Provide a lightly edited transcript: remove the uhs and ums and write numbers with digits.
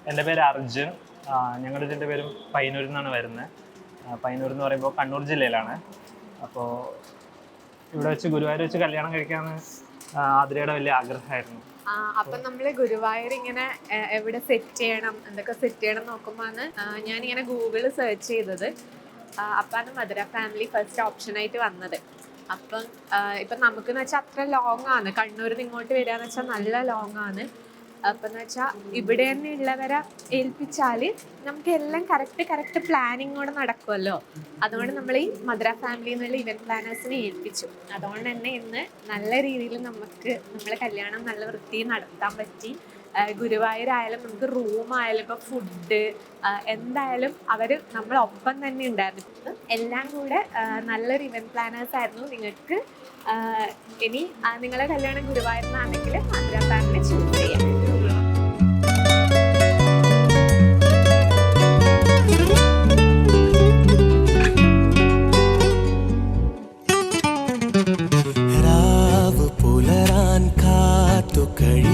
എൻ്റെ പേര് അർജുൻ. ഞങ്ങളുടെ ഇതിൻ്റെ പേരും പയ്യന്നൂരിൽ നിന്നാണ് വരുന്നത്. പയ്യന്നൂർ എന്ന് പറയുമ്പോൾ കണ്ണൂർ ജില്ലയിലാണ്. അപ്പോൾ ഇവിടെ വെച്ച് ഗുരുവായൂർ വെച്ച് കല്യാണം കഴിക്കാമെന്ന് ആതിരയുടെ വലിയ ആഗ്രഹമായിരുന്നു. അപ്പൊ നമ്മള് ഗുരുവായൂർ ഇങ്ങനെ എവിടെ സെറ്റ് ചെയ്യണം, എന്തൊക്കെ സെറ്റ് ചെയ്യണം നോക്കുമ്പോഴാണ് ഞാനിങ്ങനെ ഗൂഗിളിൽ സെർച്ച് ചെയ്തത്. അപ്പാണ് മധുര ഫാമിലി ഫസ്റ്റ് ഓപ്ഷനായിട്ട് വന്നത്. അപ്പം ഇപ്പം നമുക്കെന്ന് വെച്ചാൽ അത്ര ലോങ് ആണ്, കണ്ണൂരിൽ നിന്ന് ഇങ്ങോട്ട് വരികയെന്ന് വെച്ചാൽ നല്ല ലോങ് ആണ്. അപ്പം എന്ന് വെച്ചാൽ ഇവിടെ തന്നെ ഉള്ളവരെ ഏൽപ്പിച്ചാൽ നമുക്ക് എല്ലാം കറക്റ്റ് പ്ലാനിങ്ങോടെ നടക്കുമല്ലോ. അതുകൊണ്ട് നമ്മൾ ഈ മധുര ഫാമിലി എന്നുള്ള ഇവന്റ് പ്ലാനേഴ്സിനെ ഏൽപ്പിച്ചു. അതുകൊണ്ട് തന്നെ ഇന്ന് നല്ല രീതിയിൽ നമുക്ക് നമ്മളെ കല്യാണം നല്ല വൃത്തിയിൽ നടത്താൻ പറ്റി. ഗുരുവായൂരായാലും നമുക്ക് റൂമായാലും ഇപ്പം ഫുഡ് എന്തായാലും അവർ നമ്മളൊപ്പം തന്നെ ഉണ്ടായിരുന്നു. എല്ലാം കൂടെ നല്ലൊരു ഇവന്റ് പ്ലാനേഴ്സ് ആയിരുന്നു. നിങ്ങൾക്ക് ഇനി നിങ്ങളെ കല്യാണം ഗുരുവായൂരിനാണെങ്കിൽ മധുര ഫാമിലി ചൂസ് ചെയ്യാം. രാവ് പുലരാൻ കാത്തു കഴി